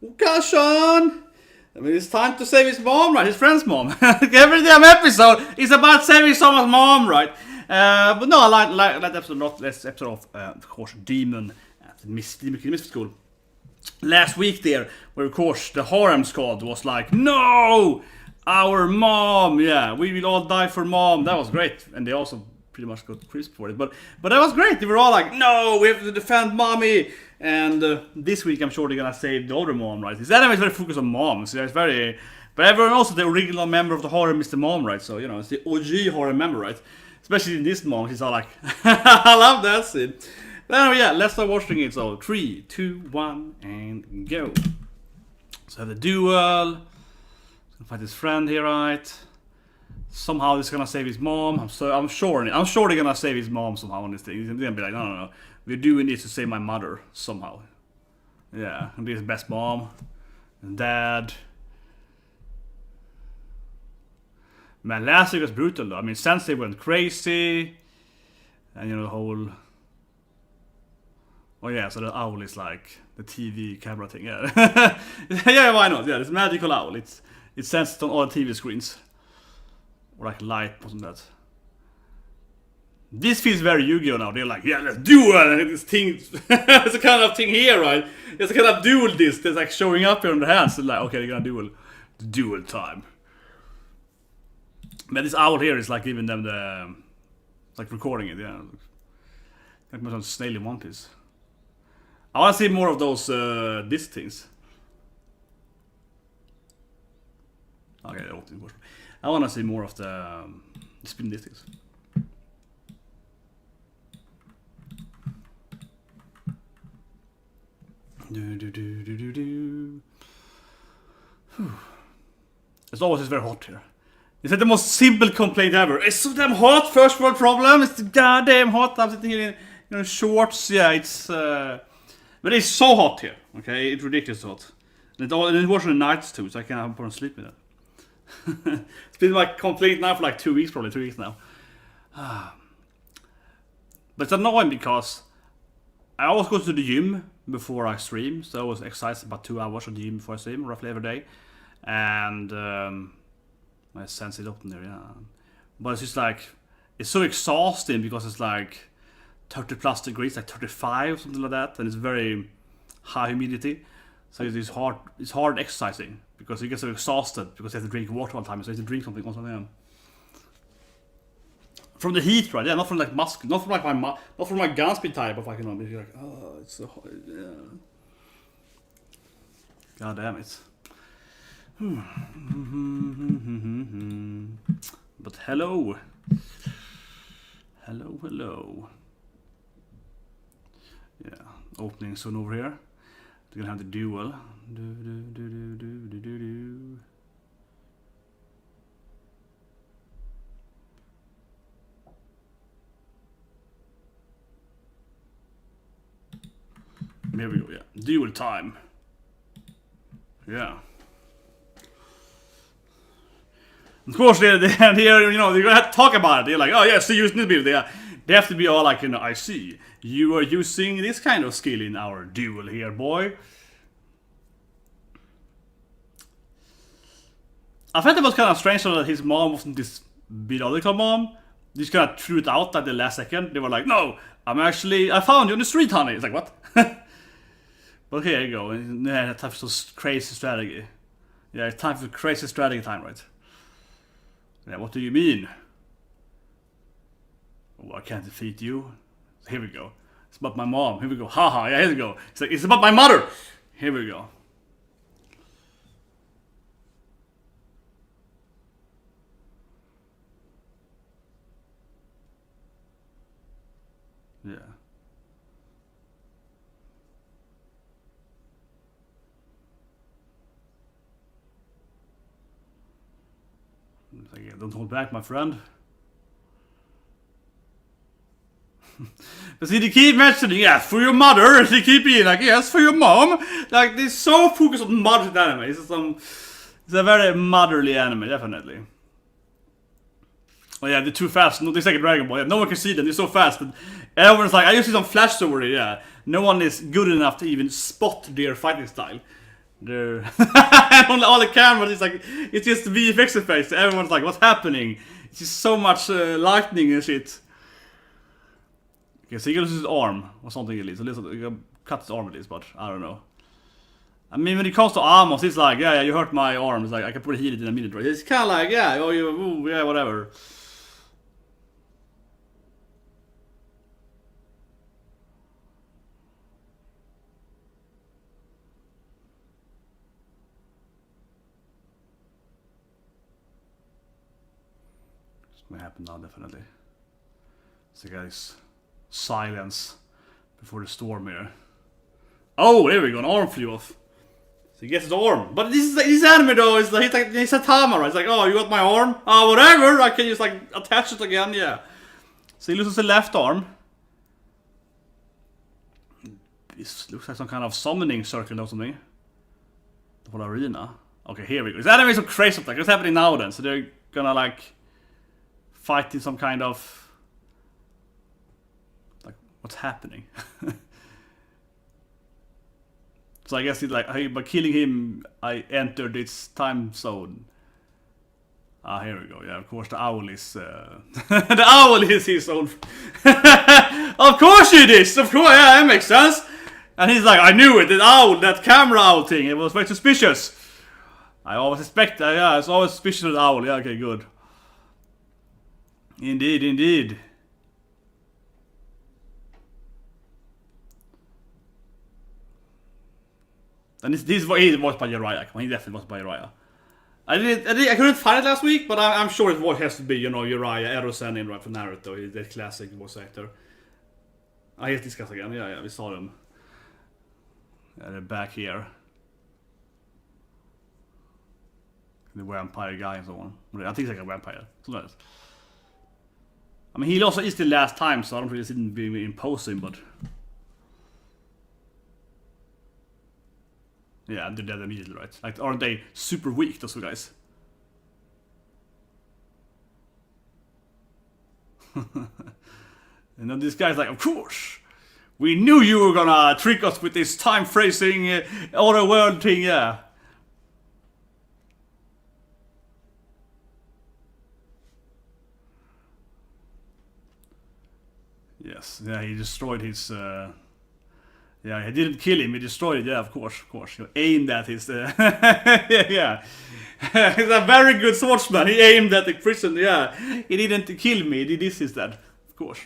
Ukashan! I mean, it's time to save his mom, right? His friend's mom. Every damn episode is about saving someone's mom, right? But no, I like that episode a lot. This episode of course, Demon at the Misfit School. Last week there, where of course the Harem squad was like, no! Our mom! Yeah, we will all die for mom. That was great. And they also pretty much got crisp for it. But that was great. They were all like, no, we have to defend mommy. And this week I'm sure they're gonna save the other mom, right? This anime is very focused on moms. So it's very... But everyone also, the original member of the Harem is the mom, right? So, you know, it's the OG Harem member, right? Especially in this mom, she's all like, I love that scene. But anyway, yeah, let's start watching it. So, 3, 2, 1, and go. So, the duel. Gonna fight his friend here, right? Somehow he's gonna save his mom. I'm sure they're gonna save his mom somehow on this thing. He's gonna be like, no. We're doing this to save my mother somehow. Yeah, and be his best mom and dad. Man, last week was brutal though. I mean, Sensei went crazy, and you know the whole. Oh yeah, so the owl is like the TV camera thing. Yeah, yeah, why not? Yeah, it's magical owl. It's sensed on all TV screens, or like light, wasn't that? This feels very Yu-Gi-Oh now. They're like, yeah, let's duel, and this thing, it's a kind of thing here, right? It's a kind of duel disc that's like showing up here on the hands. So like, okay, they're gonna duel. Duel time. But this owl here is like giving them the, like recording it, yeah. Like some snail in One Piece. I wanna see more of those disc things. Okay, I wanna see more of the spin disc things. It's always very hot here. It's like the most simple complaint ever. It's so damn hot, first world problem. It's goddamn hot. I'm sitting here in shorts. Yeah, it's but it's so hot here. Okay, it's ridiculous hot. And it was on the nights too, so I can't put on sleep in it. It's been my complaint now for like 2 weeks, probably 3 weeks now. But it's annoying because I always go to the gym before I stream, so I was exercising about 2 hours at the gym before I stream, roughly every day. And I sense it up in there, yeah. But it's just like, it's so exhausting because it's like 30 plus degrees, like 35, something like that, and it's very high humidity. So it's hard exercising because you get so exhausted because you have to drink water all the time, so you have to drink something or something. From the heat, right? Yeah, not from like muscle, not from like not from my gun speed type of like, you know, you're like, oh, it's so hot, yeah. God damn it. But hello. Hello. Yeah, opening soon over here. We're gonna have the duel. There we go, yeah. Duel time. Yeah. Of course, they're here, you know, they're gonna have to talk about it. They're like, oh yeah, so using this build. They have to be all like, you know, I see. You are using this kind of skill in our duel here, boy. I felt it was kind of strange that his mom wasn't this biological mom. They just kind of threw it out at the last second. They were like, no, I found you on the street, honey. It's like, what? But here you go. Yeah, time for some crazy strategy. Yeah, it's time for crazy strategy time, right? Yeah, what do you mean? Oh, I can't defeat you. Here we go. It's about my mom. Here we go. Haha, yeah, here we go. It's like, it's about my mother. Here we go. Yeah. Like, yeah, don't hold back, my friend. But see, they keep mentioning, yeah, for your mother. They keep being like, yes, for your mom. Like, they're so focused on mother anime. It's a very motherly anime, definitely. Oh yeah, they're too fast. No, they like a Dragon Ball. Yeah, no one can see them. They're so fast. But everyone's like, I just see some flashes over it. Yeah, no one is good enough to even spot their fighting style. They're on all the cameras, it's like, it's just VFX effects. Everyone's like, what's happening? It's just so much lightning and shit. Okay, so he loses his arm or something at least. So he cut his arm at least, but I don't know. I mean, when it comes to Amos, it's like, yeah, you hurt my arm. It's like, I can probably heal it in a minute, right? It's kind of like, yeah, oh, yeah, whatever. This may happen now, definitely. So, guys, silence before the storm here. Oh, there we go, an arm flew off. So he gets his arm. But this anime though, is like, he's a Tama, right? It's like, oh, you got my arm? Oh, whatever, I can just like attach it again, yeah. So he loses the left arm. This looks like some kind of summoning circle or something. The whole arena. Okay, here we go. This anime is so crazy, like, what's happening now then? So they're gonna like fight in some kind of, like, what's happening? So I guess it's like, by killing him, I entered its time zone. Ah, here we go. Yeah, of course the owl is... the owl is his own... Of course it is! Of course, yeah, that makes sense! And he's like, I knew it! The owl, that camera owl thing, it was very suspicious! I always suspect, yeah, it's always suspicious of the owl. Yeah, okay, good. Indeed, indeed. And this he was by Uriah. He definitely was by Uriah. I couldn't find it last week, but I'm sure it has to be, you know, Uriah Erosen right from Naruto. He's that classic voice actor. I hate these guys again. Yeah, we saw them. Yeah, they're back here. The vampire guy and so on. I think it's like a vampire. So that is. I mean, he also is the last time, so I don't really see him being imposing, but. Yeah, they're dead immediately, right? Like, aren't they super weak, those guys? And then this guy's like, of course! We knew you were gonna trick us with this time phrasing, other world thing, yeah. Yes, yeah, he destroyed his... Yeah, he didn't kill him, he destroyed it, yeah, of course. He aimed at his... yeah. He's a very good swordsman, he aimed at the prison, yeah. He didn't kill me, he did this instead. Of course.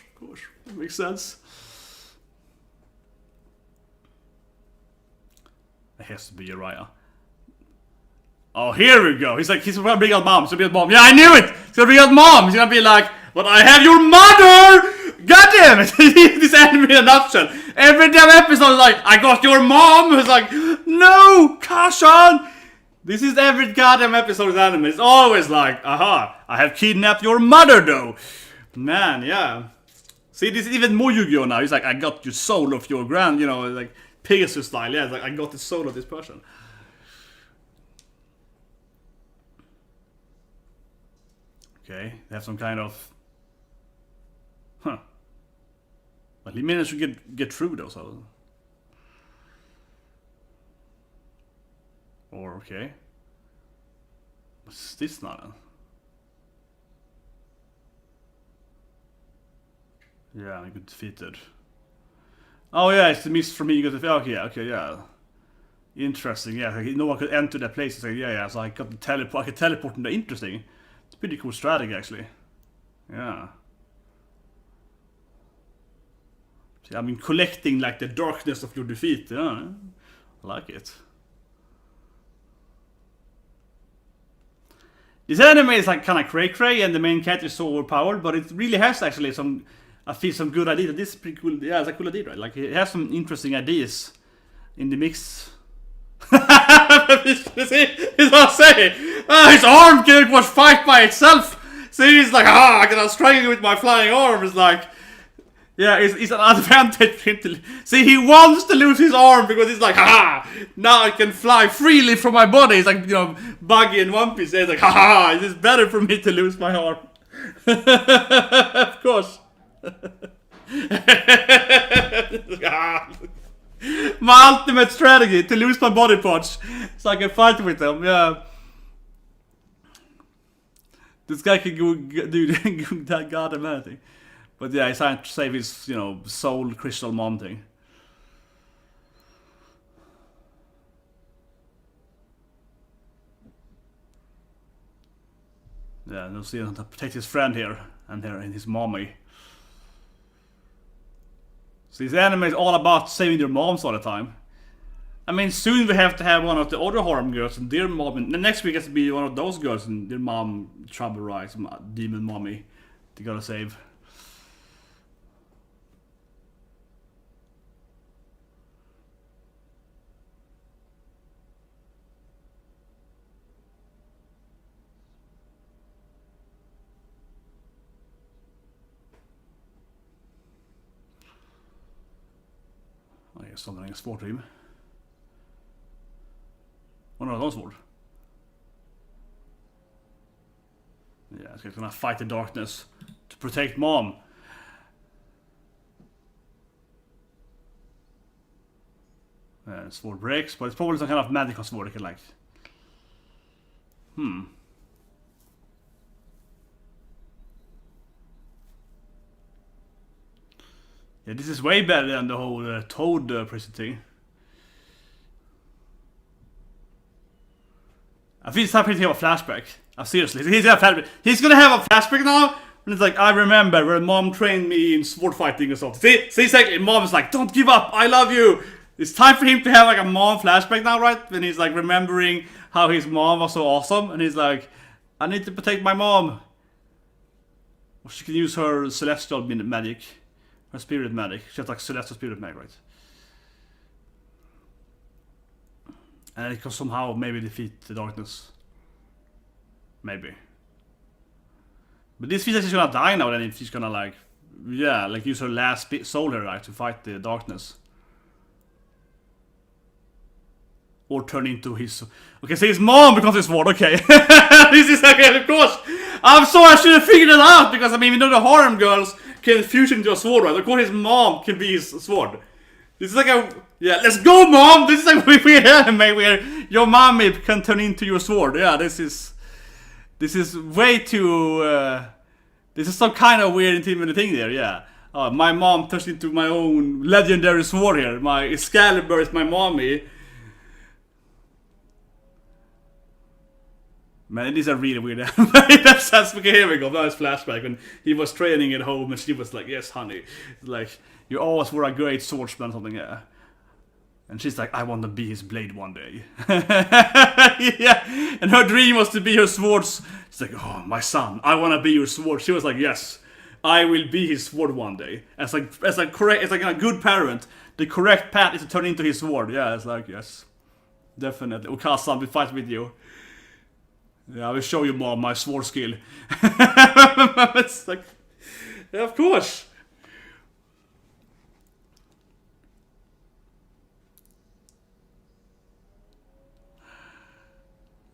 That makes sense. It has to be Uriah. Oh, here we go. He's gonna bring out mom. Yeah, I knew it! He's gonna bring out mom! He's gonna be like, but I have your mother! God damn it! This anime in a nutshell. Every damn episode is like, I got your mom! It's like, no! Kashan! This is every goddamn episode of anime. It's always like, aha, I have kidnapped your mother though. Man, yeah. See, this is even more Yu-Gi-Oh now. He's like, I got your soul of your grand, you know, like Pegasus style. Yeah, it's like, I got the soul of this person. Okay, they have some kind of... Huh. But he managed to get through though, so... Or, okay. What's this now? Yeah, I got defeated. Oh yeah, it's the mist from me. You got the... Okay, yeah. Interesting, yeah. No one could enter that place and say, yeah, so I got the teleport. I could teleport into interesting. It's a pretty cool strategy, actually. Yeah. See, I mean, collecting like the darkness of your defeat. Yeah, I like it. This anime is like kind of cray-cray, and the main character is so overpowered, but it really has actually some, I feel, some good ideas. This is pretty cool. Yeah, it's a cool idea, right? Like, it has some interesting ideas in the mix. See, it's what I'm saying. His arm can was fight by itself. See, he's like, I can strike with my flying arm. It's like, yeah, it's an advantage for him to... See, he wants to lose his arm because he's like, now I can fly freely from my body. It's like, you know, Buggy in One Piece. It's like, it is better for me to lose my arm. Of course. My ultimate strategy to lose my body parts so I can fight with them. Yeah. This guy can do that goddamn anything. But yeah, he's trying to save his, you know, soul crystal mom thing. Yeah, you'll see him to protect his friend here and his mommy. So this anime is all about saving their moms all the time. I mean, soon we have to have one of the other Harem girls and their mom. And the next week has to be one of those girls and their mom trouble, right? Some demon mommy they gotta save. I guess something is svårt him. One of those sword. Yeah, he's gonna fight the darkness to protect mom. Sword breaks, but it's probably some kind of magical sword you can like. Yeah, this is way better than the whole Toad prison thing. I feel it's time for him to have a flashback. Seriously, he's gonna have a flashback now. And it's like, I remember when mom trained me in sword fighting or something. See, exactly, mom's like, don't give up, I love you. It's time for him to have like a mom flashback now, right? When he's like remembering how his mom was so awesome. And he's like, I need to protect my mom. Well, she can use her celestial magic. Her spirit magic. She has like celestial spirit magic, right? And it can somehow maybe defeat the darkness. Maybe. But this feels like she's gonna die now, then if she's gonna like... Yeah, like use her last soul here, right? To fight the darkness. Or turn into his... Okay, so his mom becomes his sword, okay. This is okay, of course. I'm sorry, I should have figured it out. Because, I mean, we know the harem girls can fusion into a sword, right? Of course his mom can be his sword. This is like a... Yeah, let's go, mom! This is like a weird anime where your mommy can turn into your sword. Yeah, this is way too... this is some kind of weird intimate thing there, yeah. My mom turns into my own legendary sword here. My Excalibur is my mommy. Man, it is a really weird anime. That's okay, here we go. That was flashback when he was training at home and she was like, yes, honey. Like, you always were a great swordsman or something, yeah. And she's like, I want to be his blade one day. Yeah, and her dream was to be her swords. She's like, oh, my son, I want to be your sword. She was like, yes, I will be his sword one day. It's like a good parent. The correct path is to turn into his sword. Yeah, it's like, yes, definitely. Ukasa, we fight with you. Yeah, I will show you more my sword skill. It's like, yeah, of course.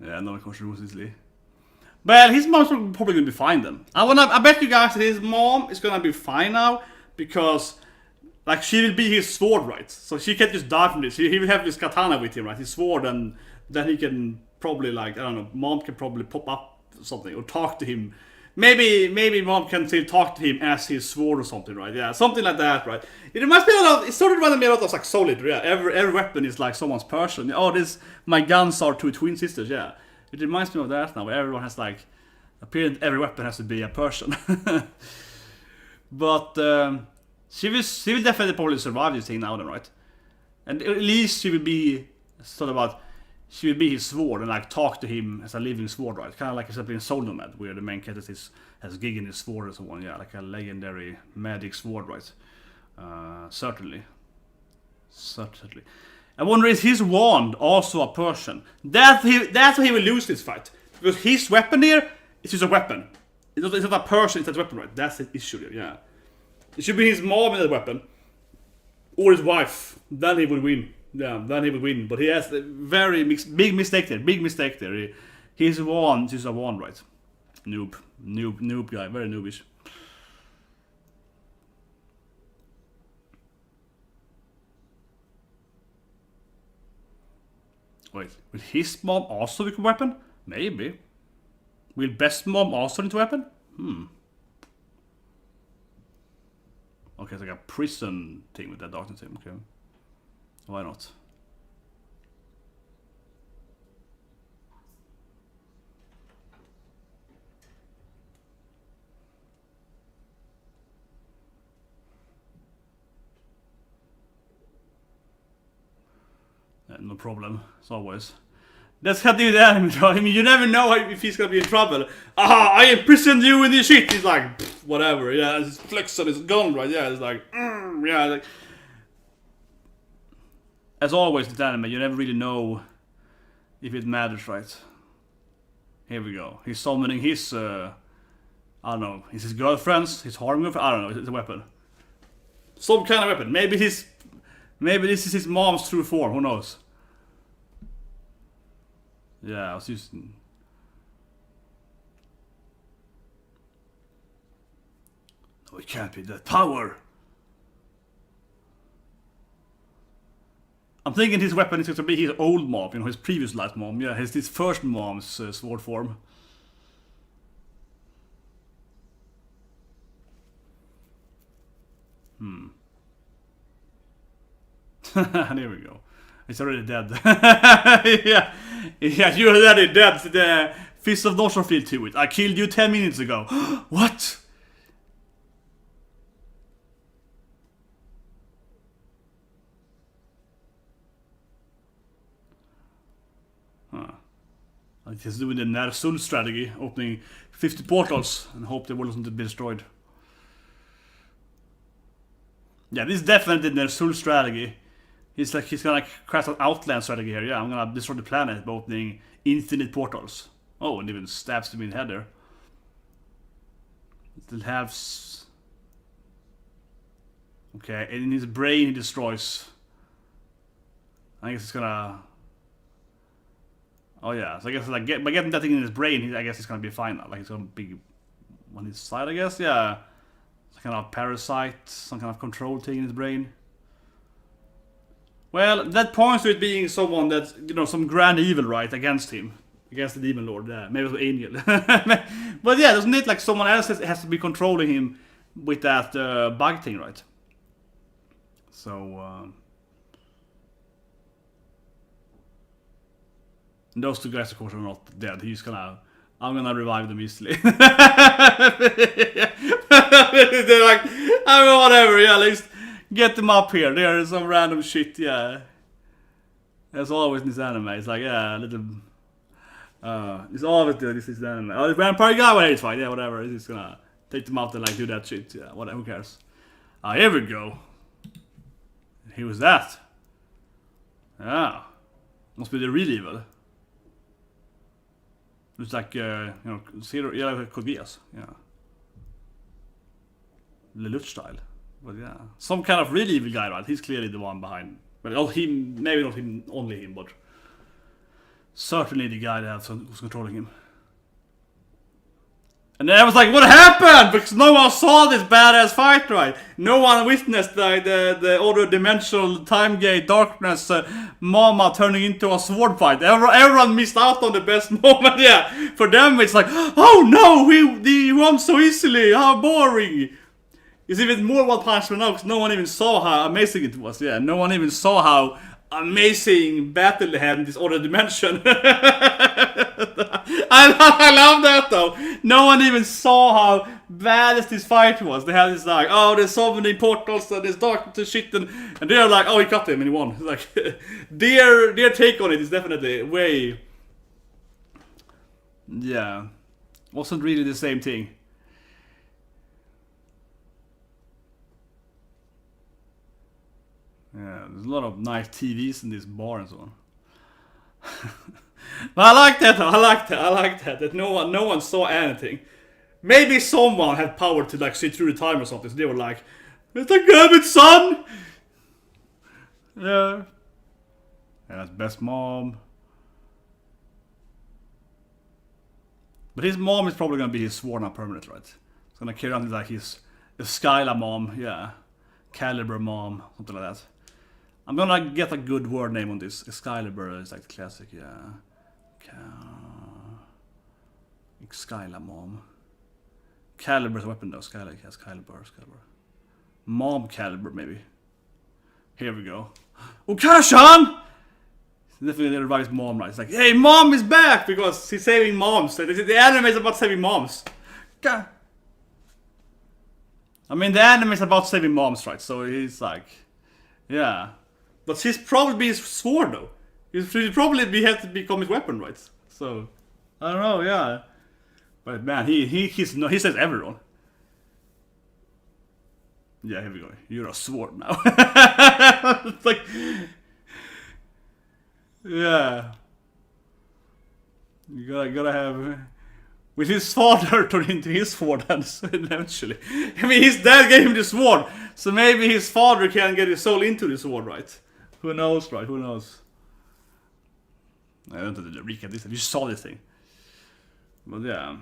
Yeah, no question easily. Well, his mom's probably gonna be fine then. I bet you guys that his mom is gonna be fine now because, like, she will be his sword, right? So she can't just die from this. He will have his katana with him, right? His sword, and then he can probably, like, I don't know, mom can probably pop up something or talk to him. Maybe mom can still talk to him as his sword or something, right? Yeah, something like that, right? It reminds me of, it sort of reminds me a lot of like Solid, yeah. Every weapon is like someone's person. Oh, my guns are two twin sisters, yeah. It reminds me of that now, where everyone has like, apparently every weapon has to be a person. But she will definitely probably survive this thing now then, right? And at least she will be sort of about, she will be his sword and like talk to him as a living sword, right? Kind of like except in Soul Nomad, where the main character has gig in his sword and so on, yeah, like a legendary magic sword, right? Certainly. I wonder, is his wand also a person? That's why he will lose this fight. Because his weapon here is just a weapon. It's not a person, it's a weapon, right? That's the issue here, yeah. It should be his mom in that weapon. Or his wife. Then he would win. Yeah, then he would win. But he has a very big mistake there. His wand is a wand, right? Noob guy. Very noobish. Wait, will his mom also become a weapon? Maybe. Will best mom also turn into a weapon? Okay, it's like a prison thing with that darkness thing. Okay. Why not? No problem, as always. That's how to do the anime, right? I mean, you never know if he's gonna be in trouble. I imprisoned you in this shit. He's like, whatever, yeah, his flex on his gun, right? Yeah, it's like, yeah, like. As always with anime, you never really know if it matters, right? Here we go. He's summoning his, I don't know, is his girlfriend's, his harem girlfriend? I don't know, it's a weapon. Some kind of weapon. Maybe this is his mom's true form, who knows? Yeah, I was using... No, it can't be that power! I'm thinking his weapon is going to be his old mom, you know, his previous life mom. Yeah, his first mom's sword form. There we go. It's already dead. yeah, you're already dead. The Fist of Noshofield to it. I killed you 10 minutes ago. What? He's doing the Nersul strategy, opening 50 portals and hope the world doesn't be destroyed. Yeah, this is definitely the Nersul strategy. He's gonna craft an outland strategy here. Yeah, I'm gonna destroy the planet by opening infinite portals. Oh, and even stabs him in the head there. Still have... Okay, and in his brain he destroys... I guess it's gonna... Oh yeah, so I guess like by getting that thing in his brain, I guess it's gonna be fine now. Like it's gonna be on his side, I guess. Yeah, some kind of parasite, some kind of control thing in his brain. Well, that points to it being someone that's, you know, some grand evil, right, against him, against the demon lord. Yeah, maybe it was an angel. But yeah, doesn't it like someone else has to be controlling him with that bug thing, right? So. Those two guys, of course, are not dead. I'm gonna revive them easily. They're like, I mean, whatever, yeah, let's get them up here. There is some random shit, yeah. As always in this anime, it's like, yeah, little... it's always this is the anime. Oh, the vampire guy, well, it's fine, yeah, whatever. He's just gonna take them out and, like, do that shit, yeah, whatever, who cares? Here we go. Who was that? Yeah. Must be the real evil. It's like, you know, zero, yeah, it could be us, yeah. Lelouch style. But yeah, some kind of really evil guy, right? He's clearly the one behind. But not him, maybe not him, only him, but certainly the guy who's controlling him. And then I was like, what happened? Because no one saw this badass fight, right? No one witnessed like the other dimensional time gate darkness mama turning into a sword fight. Everyone missed out on the best moment, yeah. For them it's like, oh no, he won so easily, how boring. It's even more One Punch Man now because no one even saw how amazing it was, yeah. No one even saw how amazing battle they had in this other dimension. I love that though. No one even saw how badass this fight was. They had this like, oh, there's so many portals and there's dark to shit, and they're like, oh, he got him and he won. It's like their take on it is definitely way, yeah, wasn't really the same thing. Yeah, there's a lot of nice TVs in this bar and so on. But I like that though, I like that that no one saw anything. Maybe someone had power to like see through the time or something, so they were like, it's like Gambit's son! Yeah. Yeah, that's best mom. But his mom is probably gonna be his sworn up permanent, right? It's gonna carry on like his Skyla mom, yeah. Caliber mom, something like that. I'm gonna get a good word name on this. Excalibur is like the classic, yeah. Excalibur mom. Calibur's a weapon though. Excalibur. Mom caliber maybe. Here we go. Okashan! Definitely everybody's mom, right? It's like, hey, mom is back because he's saving moms. The anime is about saving moms. I mean, the anime is about saving moms, right? So he's like, yeah. But she's probably his sword though. He'd probably have to become his weapon, right? So I don't know, yeah. But man, he says everyone. Yeah, here we go. You're a sword now. It's like, yeah. You gotta have. With his father turned into his sword eventually. I mean, his dad gave him the sword, so maybe his father can get his soul into the sword, right? Who knows, right? Who knows? I don't know the recap this. You saw this thing, but yeah.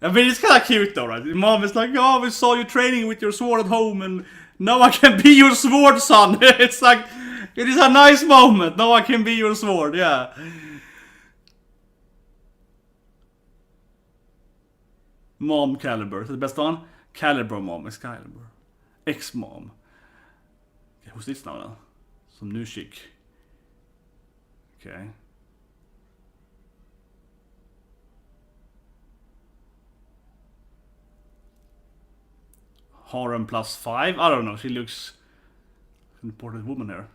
I mean, it's kind of cute though, right? Your mom is like, "Oh, we saw you training with your sword at home, and now I can be your sword, son." It's like, it is a nice moment. Now I can be your sword, yeah. Mom Caliber, is the best one? Caliber mom, Excalibur. Ex-mom. Okay, who's this now then? Some new chick. Okay. Harem +5? I don't know, she looks an important woman here.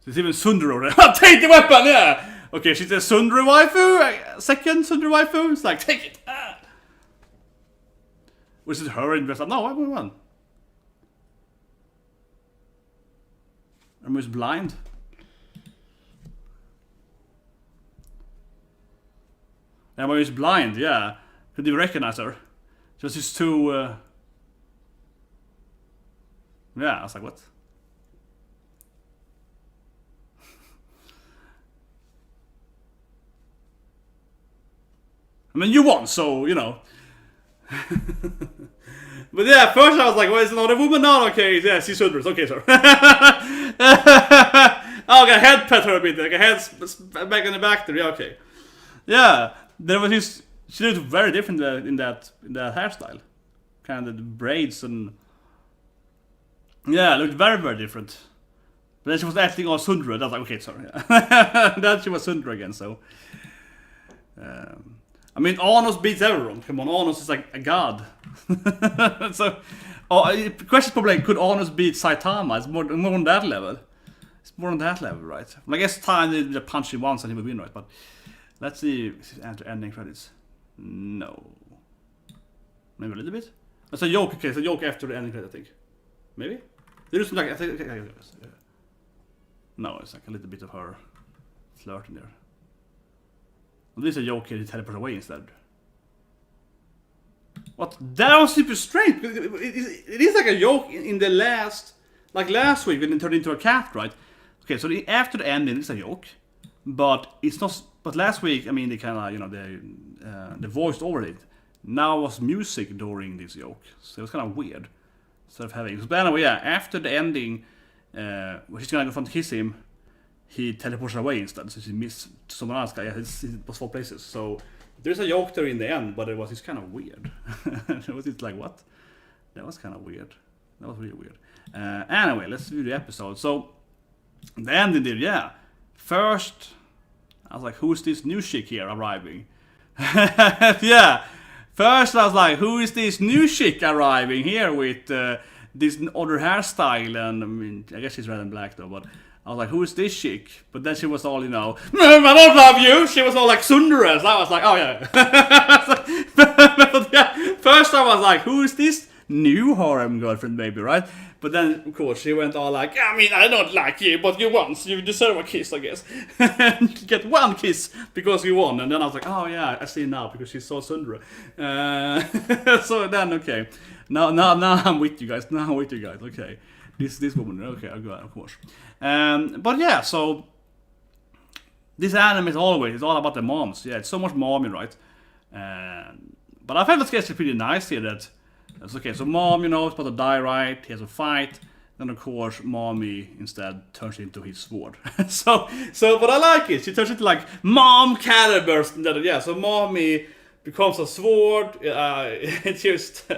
There's even Sundaro there. Take the weapon, yeah! Okay, she's a Sundaro waifu, second Sundaro waifu. It's like, take it! Ah. Was it her in dress up? No, why would one? Is blind. Emma is blind, yeah. Could you recognize her? Just these two. Yeah, I was like, what? I mean, you won, so you know. But yeah, first I was like, well, it's not a woman now? Okay, yeah, she's hundreds. Okay, sir. Oh, okay, head pet her a bit. Okay, head back in the back there. Yeah, okay. Yeah, there was this. She looked very different in that hairstyle. Kind of the braids and. Yeah, looked very, very different. But then she was acting all Sundra. I was like, okay, sorry. Yeah. Then she was Sundra again, so. I mean, Anos beats everyone. Come on, Anos is like a god. So, the question is probably, could Anos beat Saitama? It's more on that level. It's more on that level, right? Well, I guess time they punch him once and he will win, right? But let's see if enter ending credits. No. Maybe a little bit? It's a joke, okay, it's a joke after the ending credit, I think. Maybe? There is like, I think, okay. No, it's like a little bit of her flirting there. Well, this is a joke here, he teleports away instead. What? That was super strange! It is like a joke in the last week when it turned into a cat, right? Okay, so after the ending, it's a joke. But it's not. But last week, I mean, they kind of, you know, they voiced over it. Now was music during this joke, so it was kind of weird. Instead of having. But anyway, yeah, after the ending, when she's gonna go front to kiss him, he teleports away instead. So she missed someone else. Yeah, it was 4 places. So there's a joke there in the end, but it was just kind of weird. It was just like, what? That was kind of weird. That was really weird. Anyway, let's do the episode. So the ending did, yeah. First, I was like, who's this new chick here arriving? Yeah. First, I was like, who is this new chick arriving here with this other hairstyle? And I mean, I guess she's red and black though, but I was like, who is this chick? But then she was all, you know, I don't love you. She was all like Sundaras. I was like, oh yeah. But yeah. First, I was like, who is this new harem girlfriend, maybe, right? But then, of course, she went all like, I mean, I don't like you, but you won, so you deserve a kiss, I guess. And get 1 kiss because you won. And then I was like, oh yeah, I see now, because she's so Sundra. So then, okay. Now I'm with you guys. Okay. This woman, okay, I'll go out, of course. But yeah, so this anime is all about the moms. Yeah, it's so much mommy, right? But I felt it's actually pretty nice here that it's okay. So mom, is about to die, right? He has a fight. Then of course, mommy instead turns into his sword. so but I like it. She turns into like mom caliber. So mommy becomes a sword. It's just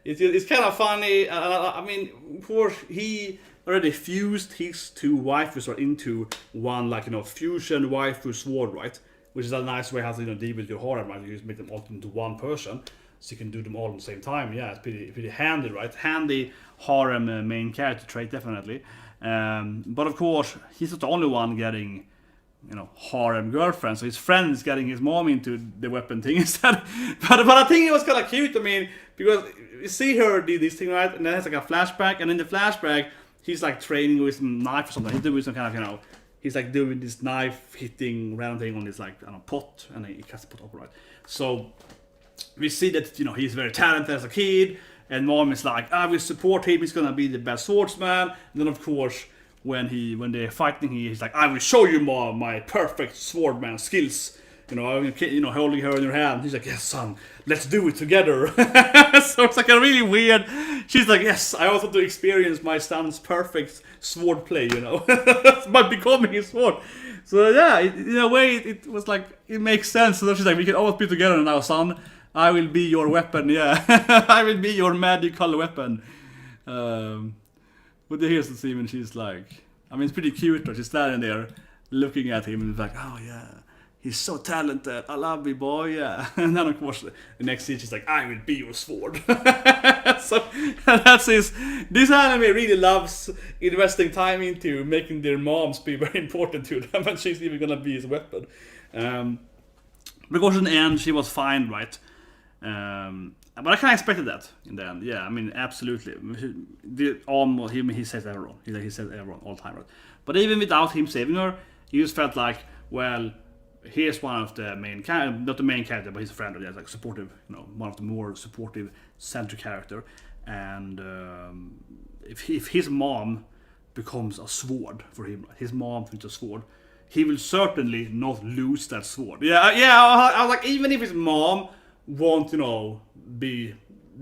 it's kind of funny. I mean, of course, he already fused his two waifus into one, like, fusion waifu sword, right? Which is a nice way how to deal with your harem, right? You just make them all into one person, so you can do them all at the same time. Yeah, it's pretty handy, right? Handy harem main character trait, definitely. But of course, he's not the only one getting, harem girlfriend. So his friend is getting his mom into the weapon thing instead. but I think it was kind of cute. I mean, because you see her do this thing, right? And then it's like a flashback, and in the flashback, he's like training with some knife or something. He's doing some kind of, he's like doing this knife hitting round thing on this like pot, and he cuts the pot up, right? So we see that he's very talented as a kid, and mom is like, I will support him. He's gonna be the best swordsman. And then of course, when they're fighting, he's like, I will show you, mom, my perfect swordman skills. Holding her in her hand. He's like, yes, son, let's do it together. So it's like a really weird. She's like, yes, I also want to experience my son's perfect sword play, by becoming his sword. So yeah, in a way, it was like, it makes sense. So she's like, we can always be together now, son. I will be your weapon, yeah. I will be your magical weapon. But here's the scene when she's like, I mean, it's pretty cute, but she's standing there looking at him and like, oh yeah. He's so talented. I love you, boy. Yeah. And then of course the next scene she's like, I will be your sword. So that's his. This anime really loves investing time into making their moms be very important to them, and she's even gonna be his weapon. Because in the end she was fine, right? But I kind of expected that in the end. Yeah, I mean, absolutely. He says everyone. He says everyone all the time, right? But even without him saving her, you just felt like, well, here's one of the main character, not the main character, but he's a friend of theirs, like supportive, one of the more supportive center character. And if his mom becomes a sword for him, his mom becomes a sword, he will certainly not lose that sword. Yeah. I was like, even if his mom won't, be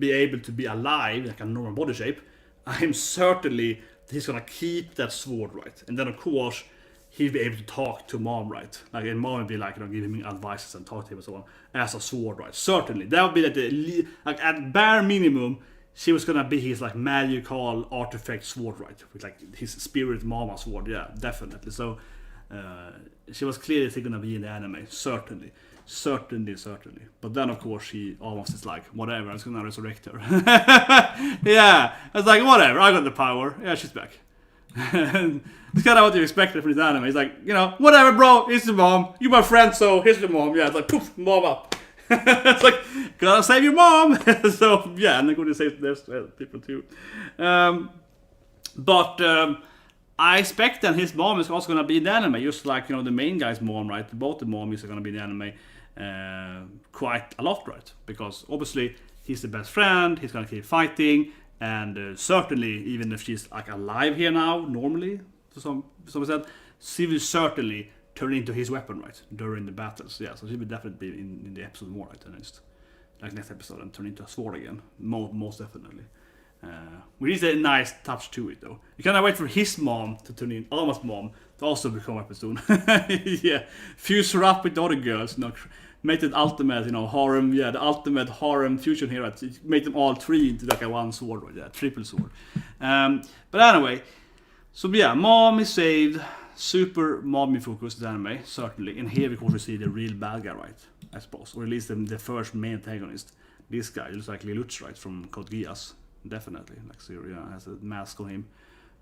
able to be alive, like a normal body shape, I'm certainly he's gonna keep that sword, right? And then of course, he'd be able to talk to mom, right? Like, and mom would be like, giving him advice and talk to him and so on as a sword, right? Certainly, that would be like at bare minimum, she was gonna be his like magical artifact sword, right? With like his spirit mama sword, yeah, definitely. So she was clearly gonna be in the anime, certainly. But then of course she almost is like, whatever, I was gonna resurrect her. Yeah, I was like, whatever, I got the power. Yeah, she's back. It's kind of what you expected from this anime. He's like, whatever, bro. It's your mom. You're my friend, so here's your mom. Yeah, it's like, poof, mom up. It's like, gotta save your mom. So yeah, and they're going to save their people too. But I expect that his mom is also gonna be in the anime, just like the main guy's mom, right? Both the moms are gonna be in the anime quite a lot, right? Because obviously he's the best friend. He's gonna keep fighting. And certainly, even if she's like alive here now, normally, to some extent, she will certainly turn into his weapon, right, during the battles. Yeah, so she will definitely be in the episode more, right, next episode, and turn into a sword again, most definitely. Which is a nice touch to it, though. You cannot wait for his mom to turn in, Alma's mom, to also become weapon soon. Yeah, fuse her up with the other girls, make it ultimate, harem, yeah, the ultimate harem fusion here, right? Make them all three into like a one sword, right? Yeah, triple sword. But anyway, so yeah, mom is saved, super mommy focused anime, certainly. And here, of course, we see the real bad guy, right? I suppose, or at least the first main antagonist. This guy looks like Lelouch, right, from Code Geass, definitely. Like Syria has a mask on him,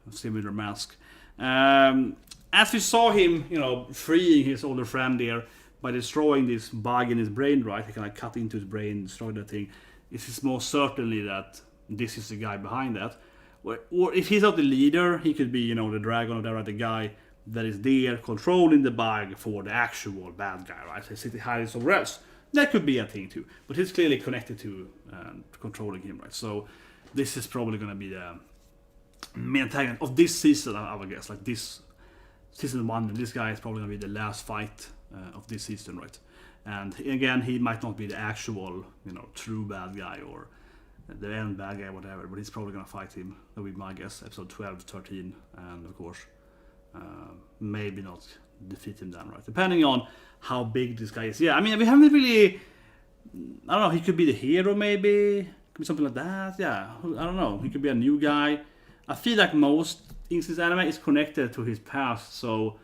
a similar mask. As we saw him, freeing his older friend there, by destroying this bug in his brain, right? He can like cut into his brain, destroy that thing. It is most certainly that this is the guy behind that. Or if he's not the leader, he could be, the dragon or the guy that is there controlling the bug for the actual bad guy, right? He's sitting hiding somewhere else. That could be a thing too. But he's clearly connected to controlling him, right? So this is probably going to be the main antagonist of this season, I would guess. Like this season 1, and this guy is probably going to be the last fight of this season, right? And again, he might not be the actual, true bad guy or the end bad guy, whatever, but he's probably gonna fight him. That would be my guess, episode 12, 13, and of course, maybe not defeat him then, right? Depending on how big this guy is. Yeah, I mean, we haven't really, I don't know, he could be the hero maybe, could be something like that, yeah, I don't know, he could be a new guy. I feel like most things in this anime is connected to his past, so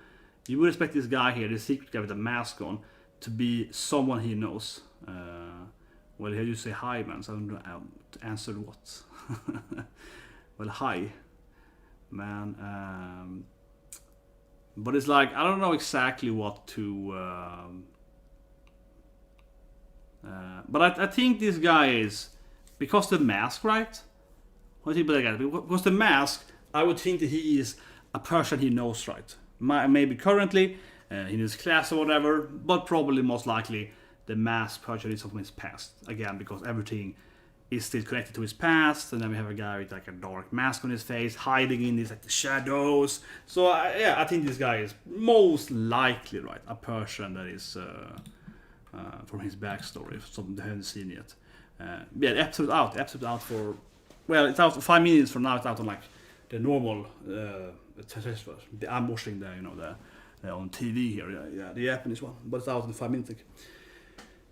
you would expect this guy here, the secret guy with the mask on, to be someone he knows. Well, here you say hi, man, so I don't know to answer what. Well, hi, man. But it's like, I don't know exactly what to... but I think this guy is... Because the mask, right? What do you think about that guy? Because the mask, I would think that he is a person he knows, right? Maybe currently, in his class or whatever, but probably most likely the mask person is from his past. Again, because everything is still connected to his past, and then we have a guy with like a dark mask on his face, hiding in these like the shadows. So yeah, I think this guy is most likely, right, a person that is from his backstory, something they haven't seen yet. Yeah, the episode's out for, well, it's out for 5 minutes from now. It's out on like the normal, the ambushing there, on TV here, yeah, the Japanese one, but it's out in 5 minutes.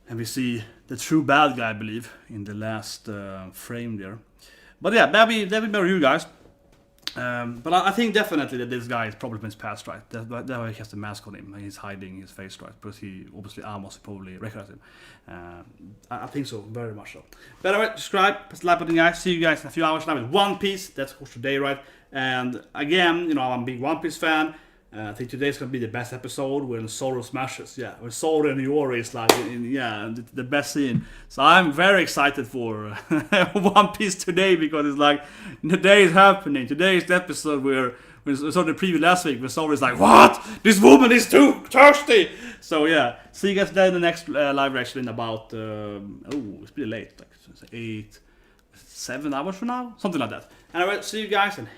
And we see the true bad guy, I believe, in the last frame there. But yeah, that'll be my review, guys. But I think definitely that this guy is probably from his past, right? That's why he has the mask on him, and he's hiding his face, right? Because he, obviously, Amos probably recognized him. I think so, very much so. But anyway, subscribe, press the like button, guys. See you guys in a few hours now with One Piece. That's of course today, right? And again, I'm a big One Piece fan. I think today's gonna be the best episode when Zoro smashes. Yeah, when Zoro and Iori is like, the best scene. So I'm very excited for One Piece today, because it's like the day is happening. Today is the episode where we saw the preview last week, where Zoro is like, "What? This woman is too thirsty." So yeah, see you guys there in the next live reaction in about it's pretty late, like 7 hours from now, something like that. Anyway, see you guys and